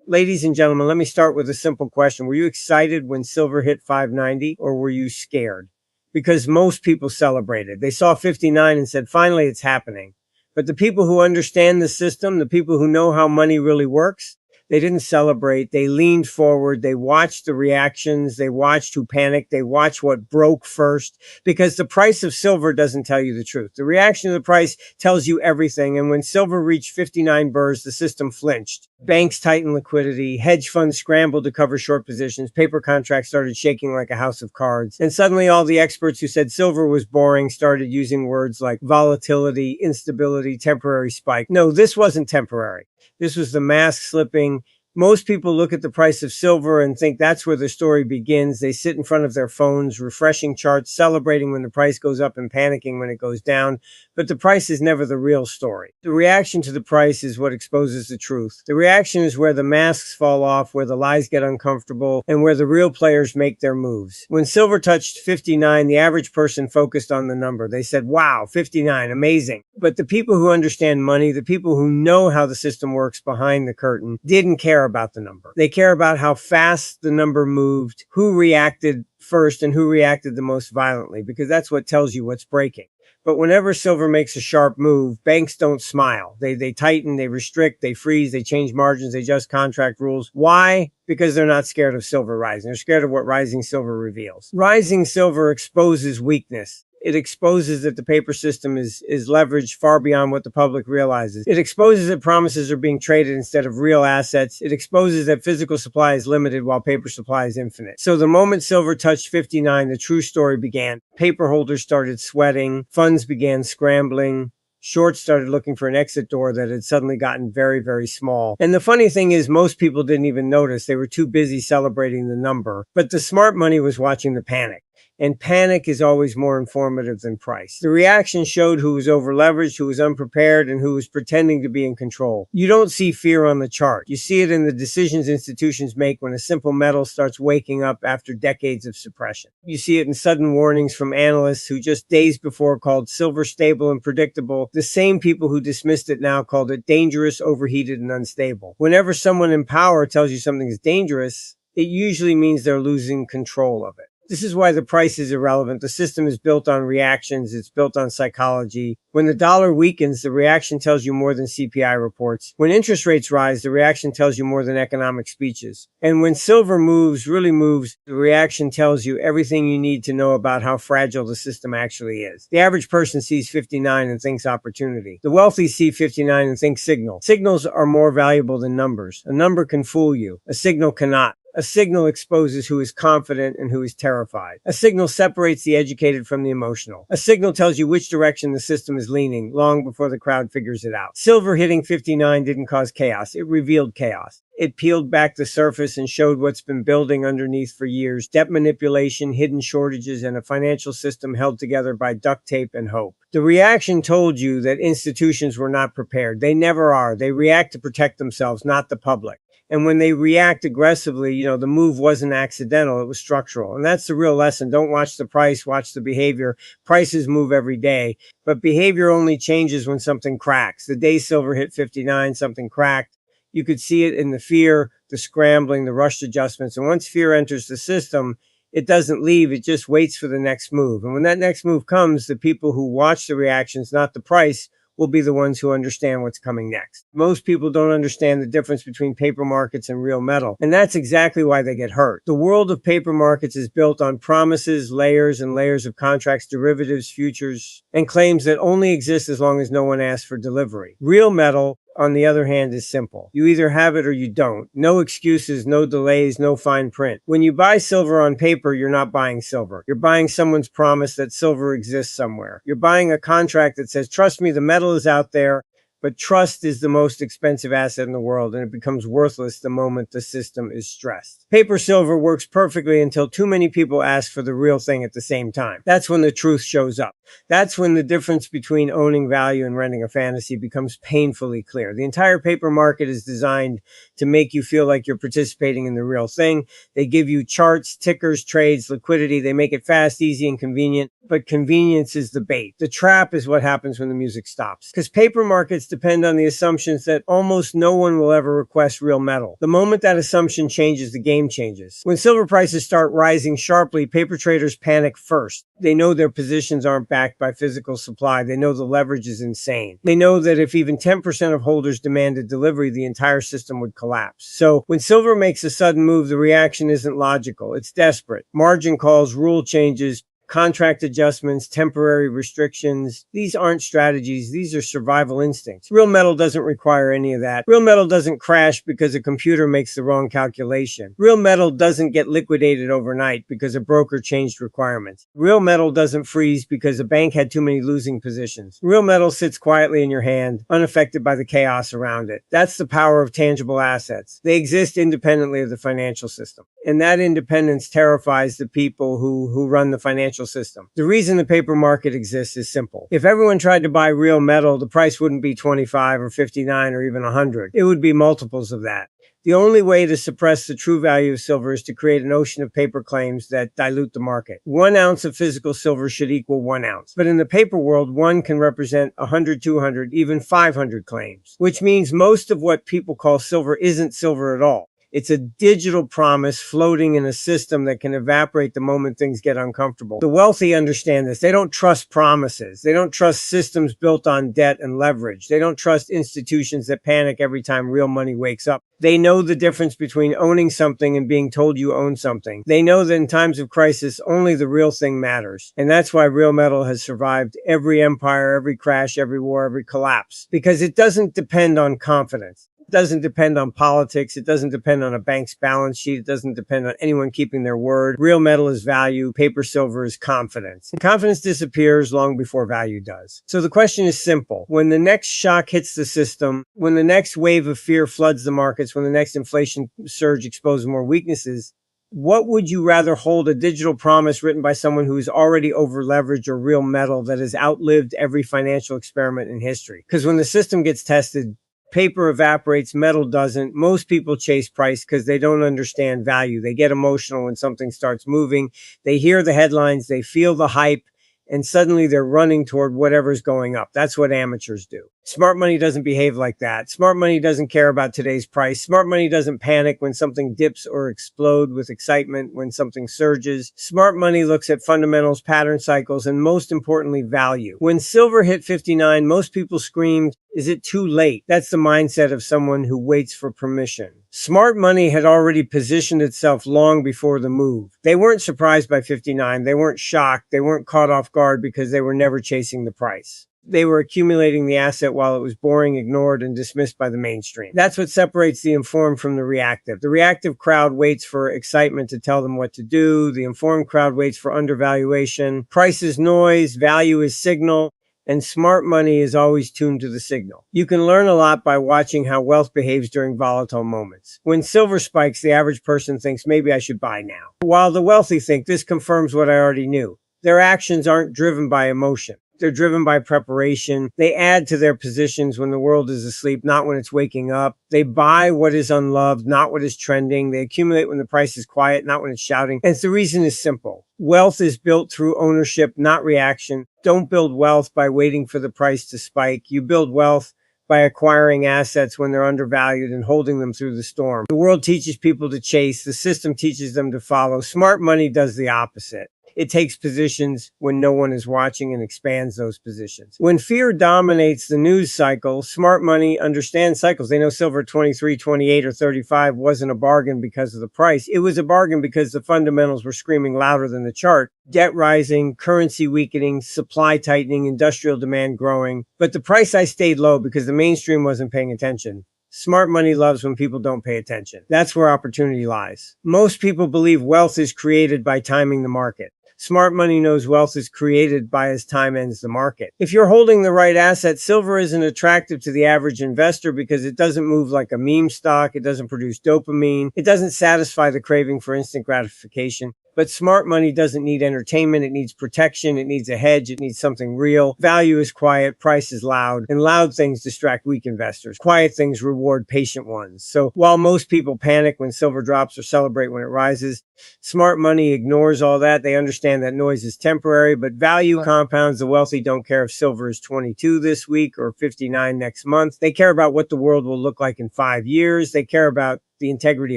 Ladies and gentlemen, let me start with a simple question. Were you excited when silver hit 590 or were you scared? Because most people celebrated. They saw 59 and said, finally, it's happening. But the people who understand the system, the people who know how money really works, they didn't celebrate. They leaned forward. They watched the reactions. They watched who panicked. They watched what broke first, because the price of silver doesn't tell you the truth. The reaction to the price tells you everything. And when silver reached 59 burrs, the system flinched. Banks tightened liquidity. Hedge funds scrambled to cover short positions. Paper contracts started shaking like a house of cards. And suddenly all the experts who said silver was boring started using words like volatility, instability, temporary spike. No, this wasn't temporary. This was the mask slipping. Most people look at the price of silver and think that's where the story begins. They sit in front of their phones, refreshing charts, celebrating when the price goes up and panicking when it goes down. But the price is never the real story. The reaction to the price is what exposes the truth. The reaction is where the masks fall off, where the lies get uncomfortable, and where the real players make their moves. When silver touched 59, the average person focused on the number. They said, wow, 59, amazing. But the people who understand money, the people who know how the system works behind the curtain, didn't care about the number. They care about how fast the number moved, who reacted first, and who reacted the most violently, because that's what tells you what's breaking. But whenever silver makes a sharp move, banks don't smile. They tighten, they restrict, they freeze, they change margins, they adjust contract rules. Why? Because they're not scared of silver rising. They're scared of what rising silver reveals. Rising silver exposes weakness. It exposes that the paper system is leveraged far beyond what the public realizes. It exposes that promises are being traded instead of real assets. It exposes that physical supply is limited while paper supply is infinite. So the moment silver touched 59, the true story began. Paper holders started sweating. Funds began scrambling. Shorts started looking for an exit door that had suddenly gotten very, very small. And the funny thing is, most people didn't even notice. They were too busy celebrating the number. But the smart money was watching the panic. And panic is always more informative than price. The reaction showed who was overleveraged, who was unprepared, and who was pretending to be in control. You don't see fear on the chart. You see it in the decisions institutions make when a simple metal starts waking up after decades of suppression. You see it in sudden warnings from analysts who just days before called silver stable and predictable. The same people who dismissed it now called it dangerous, overheated, and unstable. Whenever someone in power tells you something is dangerous, it usually means they're losing control of it. This is why the price is irrelevant. The system is built on reactions. It's built on psychology. When the dollar weakens, the reaction tells you more than CPI reports. When interest rates rise, the reaction tells you more than economic speeches. And when silver moves, really moves, the reaction tells you everything you need to know about how fragile the system actually is. The average person sees 59 and thinks opportunity. The wealthy see 59 and think signal. Signals are more valuable than numbers. A number can fool you. A signal cannot. A signal exposes who is confident and who is terrified. A signal separates the educated from the emotional. A signal tells you which direction the system is leaning long before the crowd figures it out. Silver hitting 59 didn't cause chaos. It revealed chaos. It peeled back the surface and showed what's been building underneath for years: debt manipulation, hidden shortages, and a financial system held together by duct tape and hope. The reaction told you that institutions were not prepared. They never are. They react to protect themselves, not the public. And when they react aggressively, the move wasn't accidental, it was structural. And that's the real lesson. Don't watch the price, watch the behavior. Prices move every day, but behavior only changes when something cracks. The day silver hit 59, something cracked. You could see it in the fear, the scrambling, the rushed adjustments. And once fear enters the system, it doesn't leave. It just waits for the next move. And when that next move comes, the people who watch the reactions, not the price, will be the ones who understand what's coming next. Most people don't understand the difference between paper markets and real metal, and that's exactly why they get hurt. The world of paper markets is built on promises, layers and layers of contracts, derivatives, futures, and claims that only exist as long as no one asks for delivery. Real metal, on the other hand, is simple. You either have it or you don't. No excuses, no delays, no fine print. When you buy silver on paper, you're not buying silver. You're buying someone's promise that silver exists somewhere. You're buying a contract that says, trust me, the metal is out there. But trust is the most expensive asset in the world, and it becomes worthless the moment the system is stressed. Paper silver works perfectly until too many people ask for the real thing at the same time. That's when the truth shows up. That's when the difference between owning value and renting a fantasy becomes painfully clear. The entire paper market is designed to make you feel like you're participating in the real thing. They give you charts, tickers, trades, liquidity. They make it fast, easy, and convenient. But convenience is the bait. The trap is what happens when the music stops. Because paper markets markets depend on the assumptions that almost no one will ever request real metal. The moment that assumption changes, the game changes. When silver prices start rising sharply, paper traders panic first. They know their positions aren't backed by physical supply. They know the leverage is insane. They know that if even 10% of holders demanded delivery, the entire system would collapse. So when silver makes a sudden move, the reaction isn't logical. It's desperate. Margin calls, rule changes, contract adjustments, temporary restrictions. These aren't strategies. These are survival instincts. Real metal doesn't require any of that. Real metal doesn't crash because a computer makes the wrong calculation. Real metal doesn't get liquidated overnight because a broker changed requirements. Real metal doesn't freeze because a bank had too many losing positions. Real metal sits quietly in your hand, unaffected by the chaos around it. That's the power of tangible assets. They exist independently of the financial system. And that independence terrifies the people who run the financial system. The reason the paper market exists is simple. If everyone tried to buy real metal, the price wouldn't be 25 or 59 or even 100. It would be multiples of that. The only way to suppress the true value of silver is to create an ocean of paper claims that dilute the market. 1 ounce of physical silver should equal 1 ounce. But in the paper world, 1 can represent 100, 200, even 500 claims, which means most of what people call silver isn't silver at all. It's a digital promise floating in a system that can evaporate the moment things get uncomfortable. The wealthy understand this. They don't trust promises. They don't trust systems built on debt and leverage. They don't trust institutions that panic every time real money wakes up. They know the difference between owning something and being told you own something. They know that in times of crisis, only the real thing matters. And that's why real metal has survived every empire, every crash, every war, every collapse, because it doesn't depend on confidence. It doesn't depend on politics. It doesn't depend on a bank's balance sheet. It doesn't depend on anyone keeping their word. Real metal is value. Paper silver is confidence. And confidence disappears long before value does. So the question is simple. When the next shock hits the system, when the next wave of fear floods the markets, when the next inflation surge exposes more weaknesses, what would you rather hold, a digital promise written by someone who is already over leveraged, or real metal that has outlived every financial experiment in history? Because when the system gets tested, paper evaporates, metal doesn't. Most people chase price because they don't understand value. They get emotional when something starts moving. They hear the headlines, they feel the hype, and suddenly they're running toward whatever's going up. That's what amateurs do. Smart money doesn't behave like that. Smart money doesn't care about today's price. Smart money doesn't panic when something dips or explode with excitement when something surges. Smart money looks at fundamentals, pattern cycles, and most importantly, value. When silver hit 59, most people screamed, "Is it too late?" That's the mindset of someone who waits for permission. Smart money had already positioned itself long before the move. They weren't surprised by 59. They weren't shocked. They weren't caught off guard because they were never chasing the price. They were accumulating the asset while it was boring, ignored, and dismissed by the mainstream. That's what separates the informed from the reactive. The reactive crowd waits for excitement to tell them what to do. The informed crowd waits for undervaluation. Price is noise, value is signal, and smart money is always tuned to the signal. You can learn a lot by watching how wealth behaves during volatile moments. When silver spikes, the average person thinks, maybe I should buy now, while the wealthy think, this confirms what I already knew. Their actions aren't driven by emotion. They're driven by preparation. They add to their positions when the world is asleep, not when it's waking up. They buy what is unloved, not what is trending. They accumulate when the price is quiet, not when it's shouting. And the reason is simple. Wealth is built through ownership, not reaction. Don't build wealth by waiting for the price to spike. You build wealth by acquiring assets when they're undervalued and holding them through the storm. The world teaches people to chase. The system teaches them to follow. Smart money does the opposite. It takes positions when no one is watching and expands those positions. When fear dominates the news cycle, smart money understands cycles. They know silver at 23, 28, or 35 wasn't a bargain because of the price. It was a bargain because the fundamentals were screaming louder than the chart. Debt rising, currency weakening, supply tightening, industrial demand growing. But the price I stayed low because the mainstream wasn't paying attention. Smart money loves when people don't pay attention. That's where opportunity lies. Most people believe wealth is created by timing the market. Smart money knows wealth is created by as time ends the market. If you're holding the right asset, silver isn't attractive to the average investor because it doesn't move like a meme stock. It doesn't produce dopamine. It doesn't satisfy the craving for instant gratification. But smart money doesn't need entertainment. It needs protection. It needs a hedge. It needs something real. Value is quiet. Price is loud. And loud things distract weak investors. Quiet things reward patient ones. So while most people panic when silver drops or celebrate when it rises, smart money ignores all that. They understand that noise is temporary, but value compounds. The wealthy don't care if silver is 22 this week or 59 next month. They care about what the world will look like in 5 years. They care about the integrity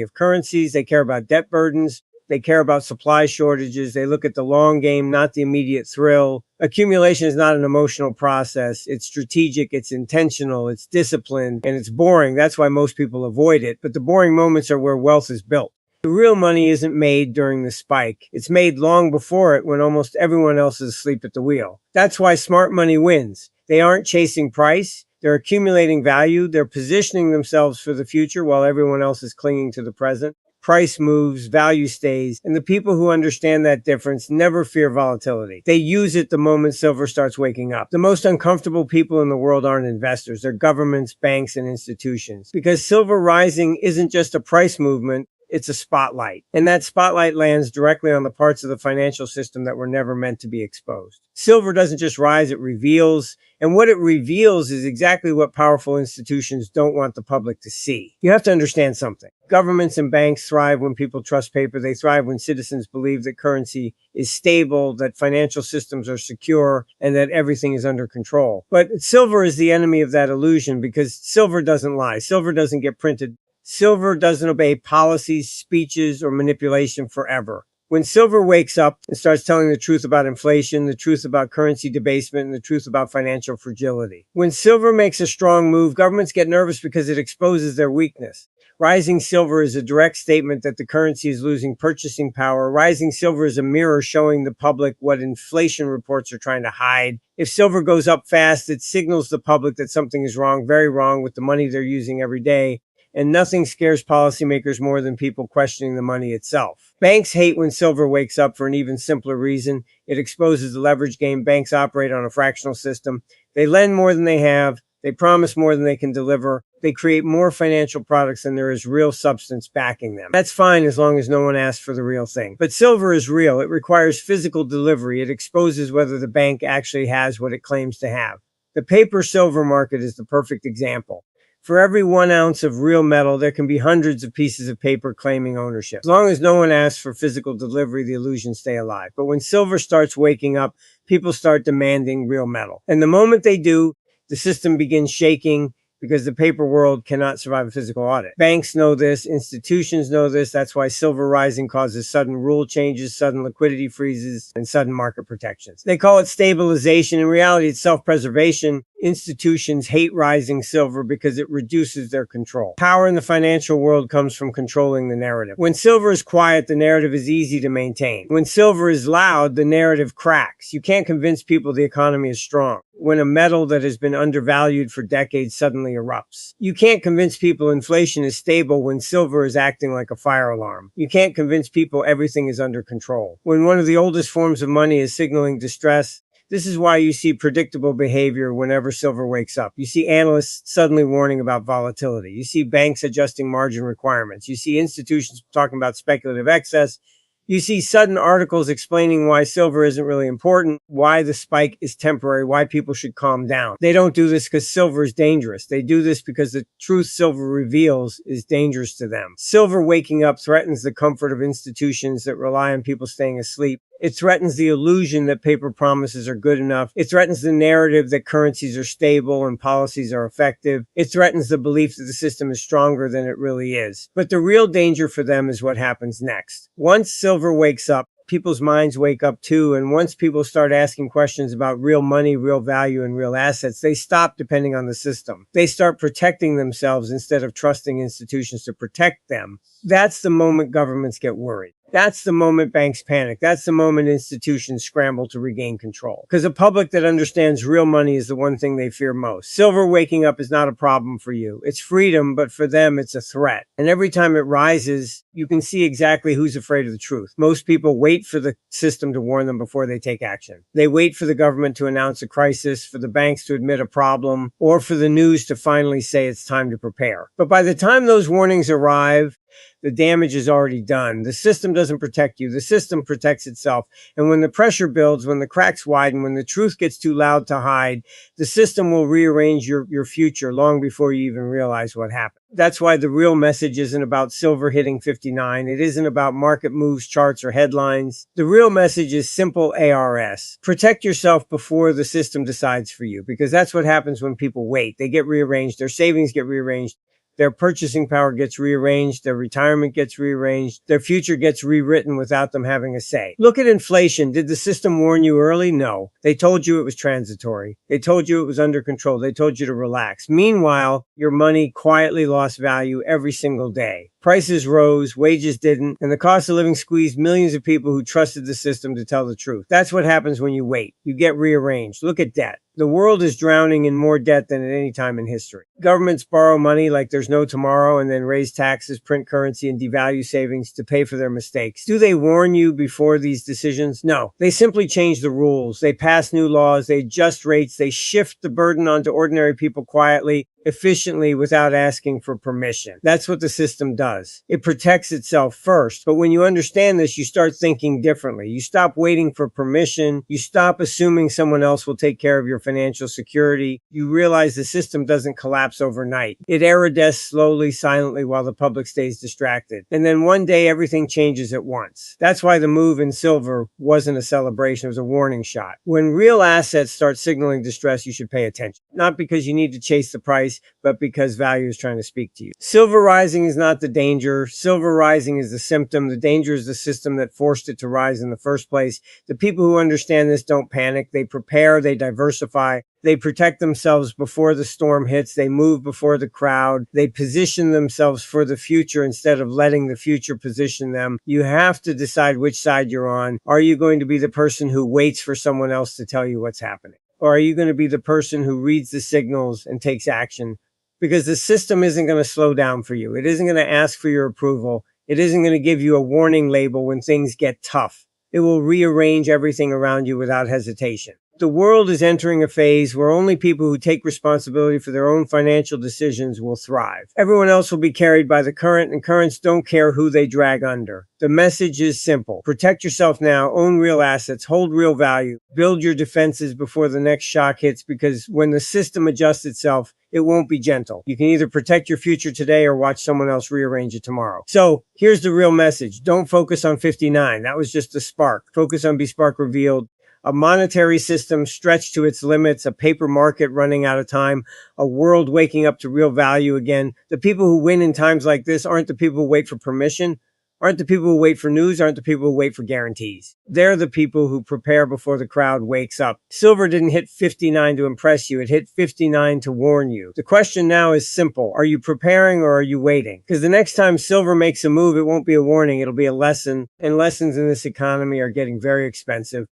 of currencies. They care about debt burdens. They care about supply shortages. They look at the long game, not the immediate thrill. Accumulation is not an emotional process. It's strategic, it's intentional, it's disciplined, and it's boring. That's why most people avoid it. But the boring moments are where wealth is built. The real money isn't made during the spike. It's made long before it when almost everyone else is asleep at the wheel. That's why smart money wins. They aren't chasing price. They're accumulating value. They're positioning themselves for the future while everyone else is clinging to the present. Price moves, value stays, and the people who understand that difference never fear volatility. They use it the moment silver starts waking up. The most uncomfortable people in the world aren't investors. They're governments, banks, and institutions. Because silver rising isn't just a price movement, it's a spotlight. And that spotlight lands directly on the parts of the financial system that were never meant to be exposed. Silver doesn't just rise, it reveals. And what it reveals is exactly what powerful institutions don't want the public to see. You have to understand something. Governments and banks thrive when people trust paper. They thrive when citizens believe that currency is stable, that financial systems are secure, and that everything is under control. But silver is the enemy of that illusion because silver doesn't lie. Silver doesn't get printed. Silver doesn't obey policies, speeches, or manipulation forever. When silver wakes up and starts telling the truth about inflation, the truth about currency debasement, and the truth about financial fragility. When silver makes a strong move, governments get nervous because it exposes their weakness. Rising silver is a direct statement that the currency is losing purchasing power. Rising silver is a mirror showing the public what inflation reports are trying to hide. If silver goes up fast, it signals the public that something is wrong, very wrong with the money they're using every day. And nothing scares policymakers more than people questioning the money itself. Banks hate when silver wakes up for an even simpler reason. It exposes the leverage game. Banks operate on a fractional system. They lend more than they have. They promise more than they can deliver. They create more financial products than there is real substance backing them. That's fine as long as no one asks for the real thing. But silver is real. It requires physical delivery. It exposes whether the bank actually has what it claims to have. The paper silver market is the perfect example. For every 1 ounce of real metal, there can be hundreds of pieces of paper claiming ownership. As long as no one asks for physical delivery, the illusions stay alive. But when silver starts waking up, people start demanding real metal. And the moment they do, the system begins shaking because the paper world cannot survive a physical audit. Banks know this. Institutions know this. That's why silver rising causes sudden rule changes, sudden liquidity freezes, and sudden market protections. They call it stabilization. In reality, it's self-preservation. Institutions hate rising silver because it reduces their control. Power in the financial world comes from controlling the narrative. When silver is quiet, the narrative is easy to maintain. When silver is loud, the narrative cracks. You can't convince people the economy is strong when a metal that has been undervalued for decades suddenly erupts. You can't convince people inflation is stable when silver is acting like a fire alarm. You can't convince people everything is under control. When one of the oldest forms of money is signaling distress, this is why you see predictable behavior whenever silver wakes up. You see analysts suddenly warning about volatility. You see banks adjusting margin requirements. You see institutions talking about speculative excess. You see sudden articles explaining why silver isn't really important, why the spike is temporary, why people should calm down. They don't do this because silver is dangerous. They do this because the truth silver reveals is dangerous to them. Silver waking up threatens the comfort of institutions that rely on people staying asleep. It threatens the illusion that paper promises are good enough. It threatens the narrative that currencies are stable and policies are effective. It threatens the belief that the system is stronger than it really is. But the real danger for them is what happens next. Once silver wakes up, people's minds wake up too. And once people start asking questions about real money, real value, and real assets, they stop depending on the system. They start protecting themselves instead of trusting institutions to protect them. That's the moment governments get worried. That's the moment banks panic. That's the moment institutions scramble to regain control. Because a public that understands real money is the one thing they fear most. Silver waking up is not a problem for you. It's freedom, but for them, it's a threat. And every time it rises, you can see exactly who's afraid of the truth. Most people wait for the system to warn them before they take action. They wait for the government to announce a crisis, for the banks to admit a problem, or for the news to finally say it's time to prepare. But by the time those warnings arrive, The damage is already done. The system doesn't protect you. The system protects itself. And when the pressure builds, when the cracks widen, when the truth gets too loud to hide, the system will rearrange your future long before you even realize what happened. That's why the real message isn't about silver hitting 59. It isn't about market moves, charts, or headlines. The real message is simple ARS. Protect yourself before the system decides for you, because that's what happens when people wait. They get rearranged. Their savings get rearranged. Their purchasing power gets rearranged, their retirement gets rearranged, their future gets rewritten without them having a say. Look at inflation. Did the system warn you early? No. They told you it was transitory. They told you it was under control. They told you to relax. Meanwhile, your money quietly lost value every single day. Prices rose, wages didn't, and the cost of living squeezed millions of people who trusted the system to tell the truth. That's what happens when you wait. You get rearranged. Look at debt. The world is drowning in more debt than at any time in history. Governments borrow money like there's no tomorrow and then raise taxes, print currency, and devalue savings to pay for their mistakes. Do they warn you before these decisions? No. They simply change the rules. They pass new laws. They adjust rates. They shift the burden onto ordinary people quietly, efficiently, without asking for permission. That's what the system does. It protects itself first. But when you understand this, you start thinking differently. You stop waiting for permission. You stop assuming someone else will take care of your financial security. You realize the system doesn't collapse overnight. It aerodests slowly, silently, while the public stays distracted. And then one day, everything changes at once. That's why the move in silver wasn't a celebration. It was a warning shot. When real assets start signaling distress, you should pay attention. Not because you need to chase the price, but because value is trying to speak to you. Silver rising is not the danger. Silver rising is the symptom. The danger is the system that forced it to rise in the first place. The people who understand this don't panic. They prepare. They diversify. They protect themselves before the storm hits. They move before the crowd. They position themselves for the future instead of letting the future position them. You have to decide which side you're on. Are you going to be the person who waits for someone else to tell you what's happening? Or are you going to be the person who reads the signals and takes action? Because the system isn't going to slow down for you. It isn't going to ask for your approval. It isn't going to give you a warning label when things get tough. It will rearrange everything around you without hesitation. The world is entering a phase where only people who take responsibility for their own financial decisions will thrive. Everyone else will be carried by the current, and currents don't care who they drag under. The message is simple. Protect yourself now, own real assets, hold real value, build your defenses before the next shock hits, because when the system adjusts itself, it won't be gentle. You can either protect your future today or watch someone else rearrange it tomorrow. So here's the real message. Don't focus on 59. That was just a spark. Focus on Bespark Revealed. A monetary system stretched to its limits, a paper market running out of time, a world waking up to real value again. The people who win in times like this aren't the people who wait for permission, aren't the people who wait for news, aren't the people who wait for guarantees. They're the people who prepare before the crowd wakes up. Silver didn't hit 59 to impress you. It hit 59 to warn you. The question now is simple. Are you preparing or are you waiting? Because the next time silver makes a move, it won't be a warning. It'll be a lesson. And lessons in this economy are getting very expensive.